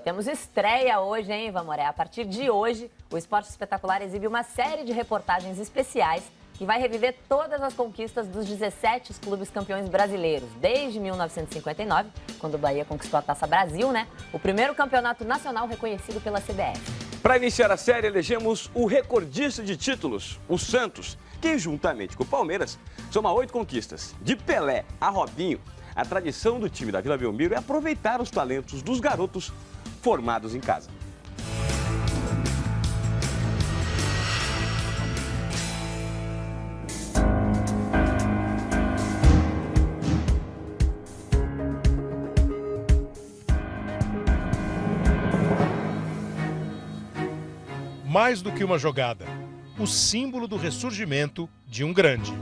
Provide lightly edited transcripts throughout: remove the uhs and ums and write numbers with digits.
temos estreia hoje, hein, Vamoré? A partir de hoje, o Esporte Espetacular exibe uma série de reportagens especiais que vai reviver todas as conquistas dos 17 clubes campeões brasileiros, desde 1959, quando o Bahia conquistou a Taça Brasil, né? O primeiro campeonato nacional reconhecido pela CBF. Para iniciar a série, elegemos o recordista de títulos, o Santos, que juntamente com o Palmeiras soma 8 conquistas. De Pelé a Robinho, a tradição do time da Vila Belmiro é aproveitar os talentos dos garotos formados em casa. Mais do que uma jogada, o símbolo do ressurgimento de um grande.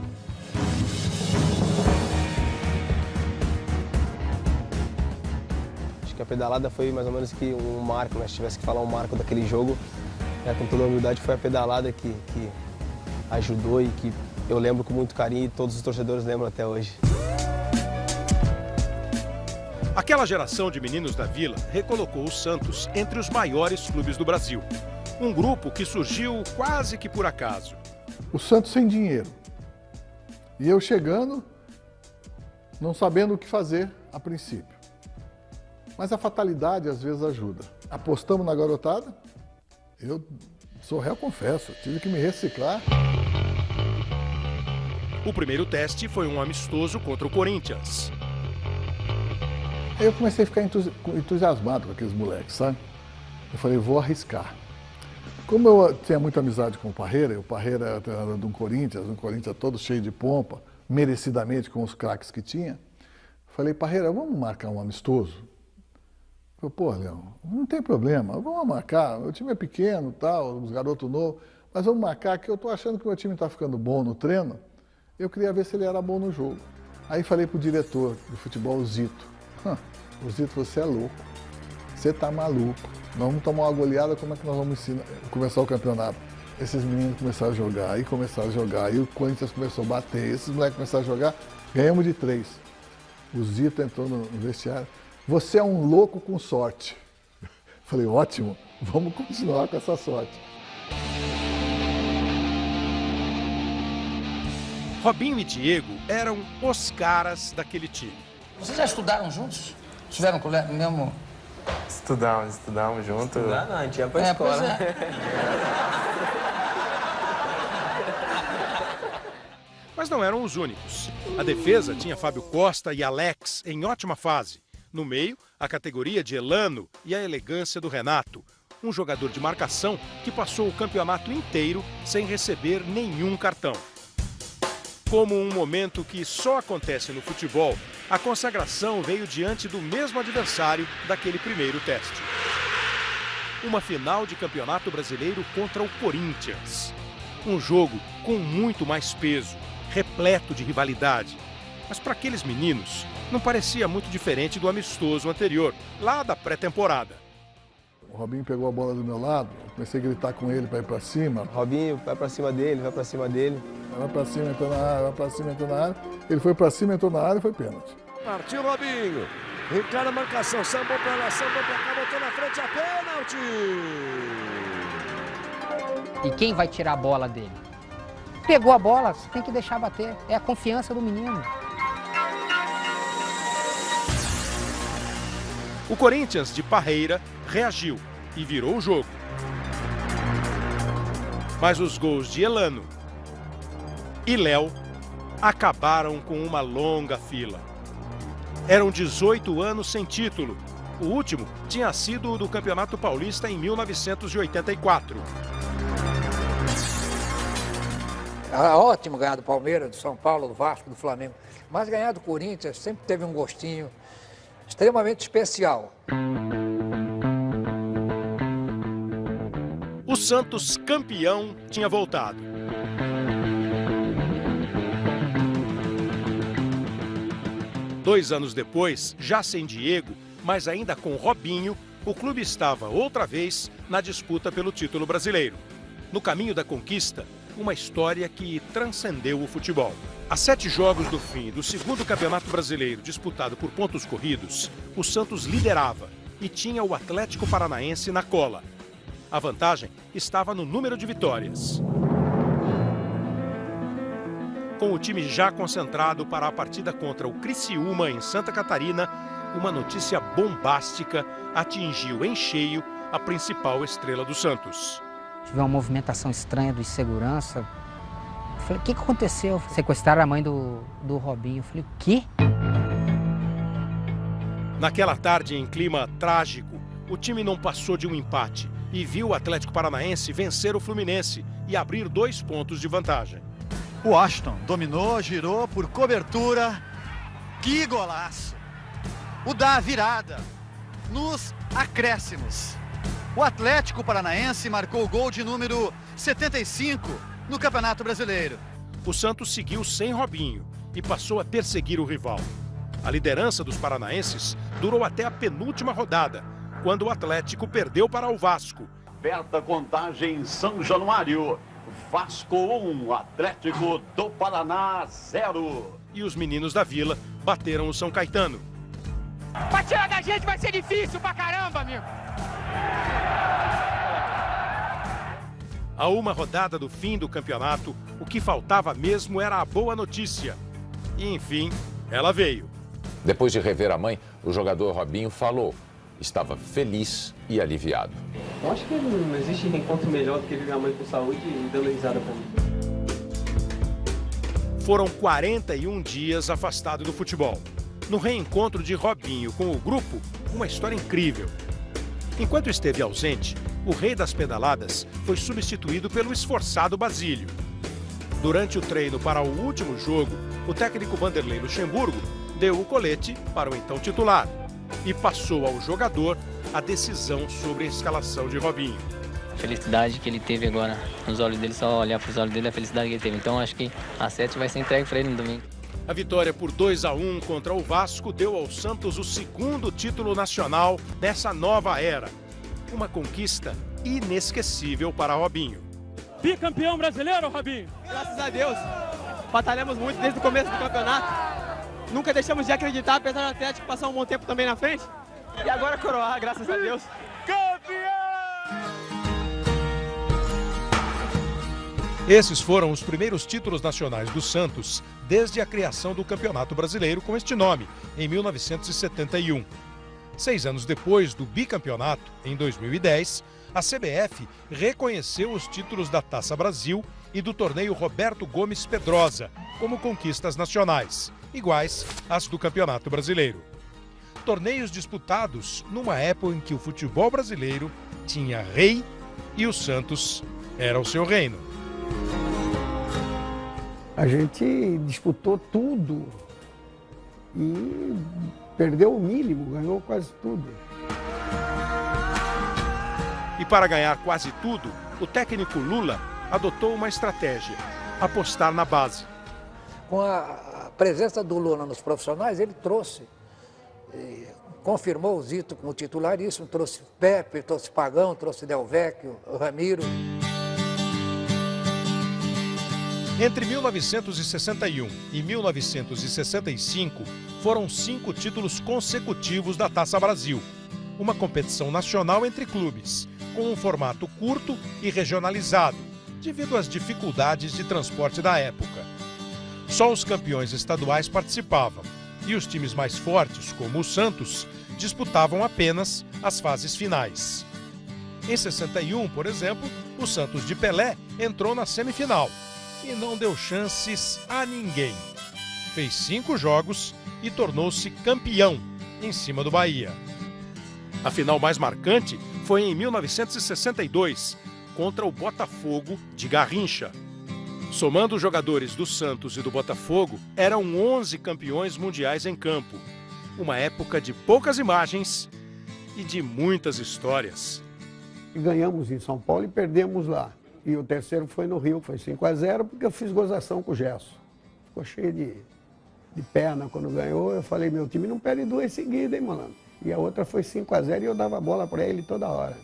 Acho que a pedalada foi mais ou menos que um marco, né? Se tivesse que falar um marco daquele jogo, com toda a humildade, foi a pedalada que ajudou e que eu lembro com muito carinho e todos os torcedores lembram até hoje. Aquela geração de meninos da Vila recolocou o Santos entre os maiores clubes do Brasil. Um grupo que surgiu quase que por acaso. O Santos sem dinheiro. E eu chegando, não sabendo o que fazer a princípio. Mas a fatalidade às vezes ajuda. Apostamos na garotada. Eu sou réu, confesso, tive que me reciclar. O primeiro teste foi um amistoso contra o Corinthians. Aí eu comecei a ficar entusiasmado com aqueles moleques, sabe? Eu falei, vou arriscar. Como eu tinha muita amizade com o Parreira, e o Parreira era treinador de um Corinthians todo cheio de pompa, merecidamente com os craques que tinha, falei, Parreira, vamos marcar um amistoso? Eu falei, pô, Leão, não tem problema, vamos marcar, o time é pequeno, tal, os garotos novos, mas vamos marcar que eu tô achando que o meu time está ficando bom no treino, eu queria ver se ele era bom no jogo. Aí falei pro diretor de futebol, o Zito, o Zito, você é louco, você tá maluco. Nós vamos tomar uma goleada, como é que nós vamos começar o campeonato? Esses meninos começaram a jogar, aí o Corinthians começou a bater, esses moleques começaram a jogar, ganhamos de 3. O Zito entrou no vestiário, você é um louco com sorte. Falei, ótimo, vamos continuar com essa sorte. Robinho e Diego eram os caras daquele time. Vocês já estudaram juntos? Estiveram com o mesmo... Estudamos junto. Estudar não, a gente ia pra escola. Mas não eram os únicos. A defesa tinha Fábio Costa e Alex em ótima fase. No meio, a categoria de Elano e a elegância do Renato. Um jogador de marcação que passou o campeonato inteiro sem receber nenhum cartão. Como um momento que só acontece no futebol, a consagração veio diante do mesmo adversário daquele primeiro teste. Uma final de campeonato brasileiro contra o Corinthians. Um jogo com muito mais peso, repleto de rivalidade. Mas para aqueles meninos, não parecia muito diferente do amistoso anterior, lá da pré-temporada. O Robinho pegou a bola do meu lado, comecei a gritar com ele para ir para cima. Robinho, vai para cima dele, vai para cima dele. Vai para cima, entrou na área, vai para cima, entrou na área. Ele foi para cima, entrou na área e foi pênalti. Partiu Robinho, encara a marcação, sambou para lá, sambou para cá, botou na frente a pênalti. E quem vai tirar a bola dele? Pegou a bola, você tem que deixar bater. É a confiança do menino. O Corinthians de Parreira reagiu e virou o jogo. Mas os gols de Elano e Léo acabaram com uma longa fila. Eram 18 anos sem título. O último tinha sido o do Campeonato Paulista em 1984. É ótimo ganhar do Palmeiras, do São Paulo, do Vasco, do Flamengo. Mas ganhar do Corinthians sempre teve um gostinho extremamente especial. O Santos campeão tinha voltado. Dois anos depois, já sem Diego, mas ainda com Robinho, o clube estava outra vez na disputa pelo título brasileiro. No caminho da conquista, uma história que transcendeu o futebol. A 7 jogos do fim do segundo Campeonato Brasileiro disputado por pontos corridos, o Santos liderava e tinha o Atlético Paranaense na cola. A vantagem estava no número de vitórias. Com o time já concentrado para a partida contra o Criciúma em Santa Catarina, uma notícia bombástica atingiu em cheio a principal estrela do Santos. Tive uma movimentação estranha de segurança. Falei, o que aconteceu? Sequestraram a mãe do Robinho. Falei, o quê? Naquela tarde, em clima trágico, o time não passou de um empate e viu o Atlético Paranaense vencer o Fluminense e abrir 2 pontos de vantagem. O Ashton dominou, girou por cobertura. Que golaço! O da virada nos acréscimos. O Atlético Paranaense marcou o gol de número 75 no Campeonato Brasileiro. O Santos seguiu sem Robinho e passou a perseguir o rival. A liderança dos paranaenses durou até a penúltima rodada, quando o Atlético perdeu para o Vasco. Aberta contagem em São Januário. Vasco 1, Atlético do Paraná 0. E os meninos da Vila bateram o São Caetano. Pra tirar da gente vai ser difícil pra caramba, amigo. A uma rodada do fim do campeonato, o que faltava mesmo era a boa notícia. E, enfim, ela veio. Depois de rever a mãe, o jogador Robinho falou. Estava feliz e aliviado. Eu acho que não existe reencontro melhor do que ver a mãe com saúde e dando risada pra mim. Foram 41 dias afastado do futebol. No reencontro de Robinho com o grupo, uma história incrível. Enquanto esteve ausente, o rei das pedaladas foi substituído pelo esforçado Basílio. Durante o treino para o último jogo, o técnico Vanderlei Luxemburgo deu o colete para o então titular e passou ao jogador a decisão sobre a escalação de Robinho. A felicidade que ele teve agora nos olhos dele, só olhar para os olhos dele, a felicidade que ele teve. Então acho que a 7 vai ser entregue para ele no domingo. A vitória por 2-1 contra o Vasco deu ao Santos o 2º título nacional nessa nova era. Uma conquista inesquecível para Robinho. Bicampeão brasileiro, Robinho? Graças a Deus. Batalhamos muito desde o começo do campeonato. Nunca deixamos de acreditar, apesar do Atlético passar um bom tempo também na frente. E agora coroar, graças a Deus. Campeão! Esses foram os primeiros títulos nacionais do Santos desde a criação do Campeonato Brasileiro com este nome, em 1971. 6 anos depois do bicampeonato, em 2010, a CBF reconheceu os títulos da Taça Brasil e do torneio Roberto Gomes Pedrosa como conquistas nacionais, iguais às do Campeonato Brasileiro. Torneios disputados numa época em que o futebol brasileiro tinha rei e o Santos era o seu reino. A gente disputou tudo e perdeu o mínimo, ganhou quase tudo. E para ganhar quase tudo, o técnico Lula adotou uma estratégia: apostar na base. Com a presença do Lula nos profissionais, ele trouxe, confirmou o Zito como titularíssimo, trouxe Pepe, trouxe Pagão, trouxe Del Vecchio, Ramiro. Entre 1961 e 1965, foram 5 títulos consecutivos da Taça Brasil, uma competição nacional entre clubes, com um formato curto e regionalizado, devido às dificuldades de transporte da época. Só os campeões estaduais participavam, e os times mais fortes, como o Santos, disputavam apenas as fases finais. Em 61, por exemplo, o Santos de Pelé entrou na semifinal e não deu chances a ninguém. Fez 5 jogos e tornou-se campeão em cima do Bahia. A final mais marcante foi em 1962, contra o Botafogo de Garrincha. Somando os jogadores do Santos e do Botafogo, eram 11 campeões mundiais em campo. Uma época de poucas imagens e de muitas histórias. Ganhamos em São Paulo e perdemos lá. E o terceiro foi no Rio, foi 5-0, porque eu fiz gozação com o Gerson. Ficou cheio de perna quando ganhou. Eu falei, meu time não perde 2 seguidas, hein, malandro? E a outra foi 5-0 e eu dava a bola para ele toda hora.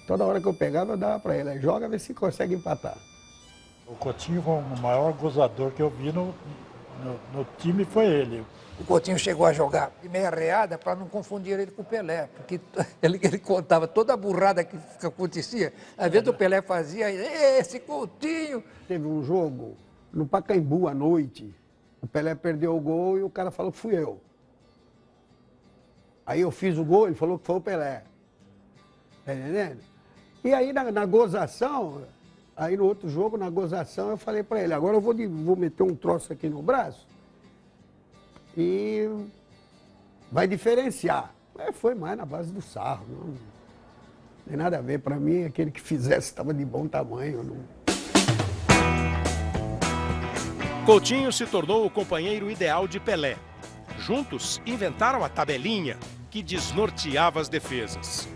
Toda hora que eu pegava, eu dava para ele. Joga, vê se consegue empatar. O Coutinho foi o maior gozador que eu vi no time foi ele. O Coutinho chegou a jogar de meia reada para não confundir ele com o Pelé, porque ele contava toda a burrada que acontecia. Às vezes o Pelé fazia, esse Coutinho... Teve um jogo no Pacaembu à noite, o Pelé perdeu o gol e o cara falou que fui eu. Aí eu fiz o gol, ele falou que foi o Pelé. Tá entendendo? E aí na gozação, aí no outro jogo, na gozação, eu falei para ele, agora eu vou meter um troço aqui no braço e vai diferenciar. Foi mais na base do sarro, não tem nada a ver. Para mim, aquele que fizesse estava de bom tamanho. Não... Coutinho se tornou o companheiro ideal de Pelé. Juntos, inventaram a tabelinha que desnorteava as defesas.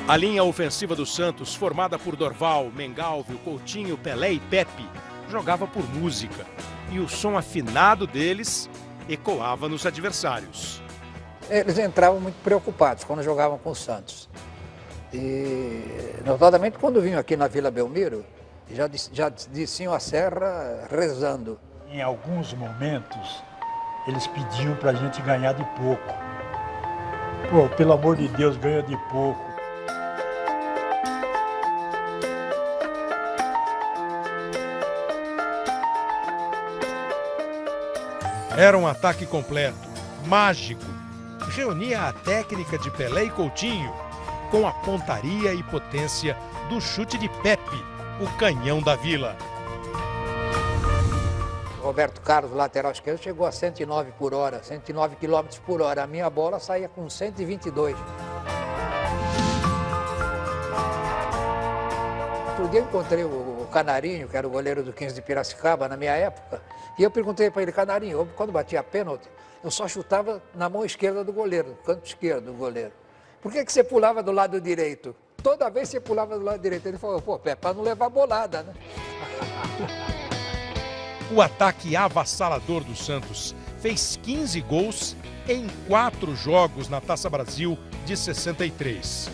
A linha ofensiva do Santos, formada por Dorval, Mengalvio, Coutinho, Pelé e Pepe, jogava por música. E o som afinado deles ecoava nos adversários. Eles entravam muito preocupados quando jogavam com o Santos. E, notadamente, quando vinham aqui na Vila Belmiro, já desciam a serra rezando. Em alguns momentos, eles pediam para a gente ganhar de pouco. Pô, pelo amor de Deus, ganha de pouco. Era um ataque completo, mágico. Reunia a técnica de Pelé e Coutinho com a pontaria e potência do chute de Pepe, o canhão da Vila. Roberto Carlos, lateral esquerdo, chegou a 109 por hora, 109 km por hora. A minha bola saía com 122. Outro dia eu encontrei o Canarinho, que era o goleiro do 15 de Piracicaba, na minha época, e eu perguntei para ele, Canarinho, quando batia pênalti, eu só chutava na mão esquerda do goleiro, no canto esquerdo do goleiro. Por que você pulava do lado direito? Toda vez você pulava do lado direito. Ele falou, pô, para não levar bolada, né? O ataque avassalador do Santos fez 15 gols em 4 jogos na Taça Brasil de 63.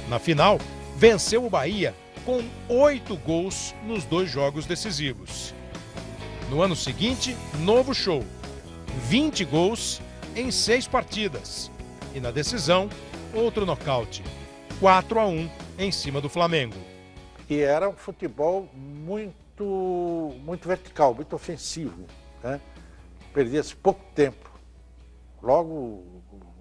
Na final, venceu o Bahia com 8 gols nos 2 jogos decisivos. No ano seguinte, novo show. 20 gols em 6 partidas. E na decisão, outro nocaute. 4-1 em cima do Flamengo. E era um futebol muito vertical, muito ofensivo, né? Perdia-se pouco tempo. Logo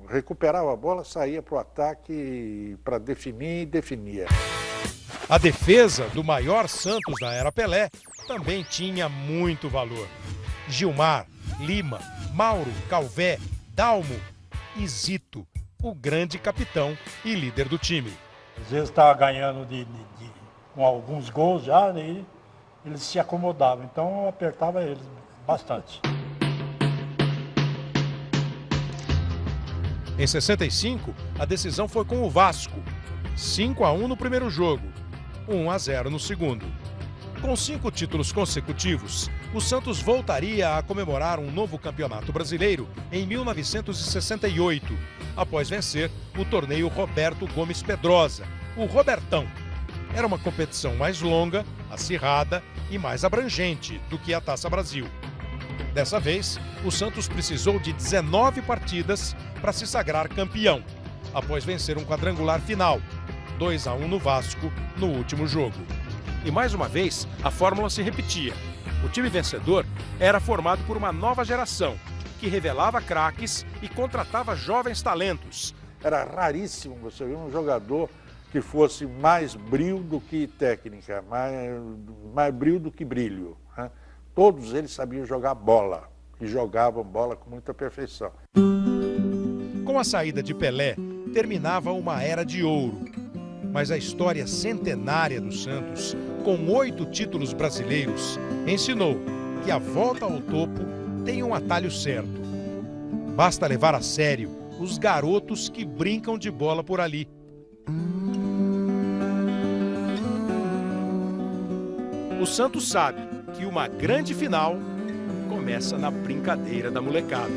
recuperava a bola, saía para o ataque para definir e definia. A defesa do maior Santos da era Pelé também tinha muito valor. Gilmar, Lima, Mauro, Calvé, Dalmo e Zito, o grande capitão e líder do time. Às vezes estava ganhando com alguns gols já, e eles se acomodavam, então eu apertava eles bastante. Em 65, a decisão foi com o Vasco. 5-1 no primeiro jogo, 1-0 no segundo. Com 5 títulos consecutivos, o Santos voltaria a comemorar um novo campeonato brasileiro em 1968, após vencer o torneio Roberto Gomes Pedrosa, o Robertão. Era uma competição mais longa, acirrada e mais abrangente do que a Taça Brasil. Dessa vez, o Santos precisou de 19 partidas para se sagrar campeão, após vencer um quadrangular final, 2-1 no Vasco, no último jogo. E mais uma vez, a fórmula se repetia. O time vencedor era formado por uma nova geração, que revelava craques e contratava jovens talentos. Era raríssimo você ver um jogador que fosse mais brio do que técnica, mais brio do que brilho, né? Todos eles sabiam jogar bola e jogavam bola com muita perfeição. Com a saída de Pelé, terminava uma era de ouro. Mas a história centenária do Santos, com 8 títulos brasileiros, ensinou que a volta ao topo tem um atalho certo. Basta levar a sério os garotos que brincam de bola por ali. O Santos sabe que uma grande final começa na brincadeira da molecada.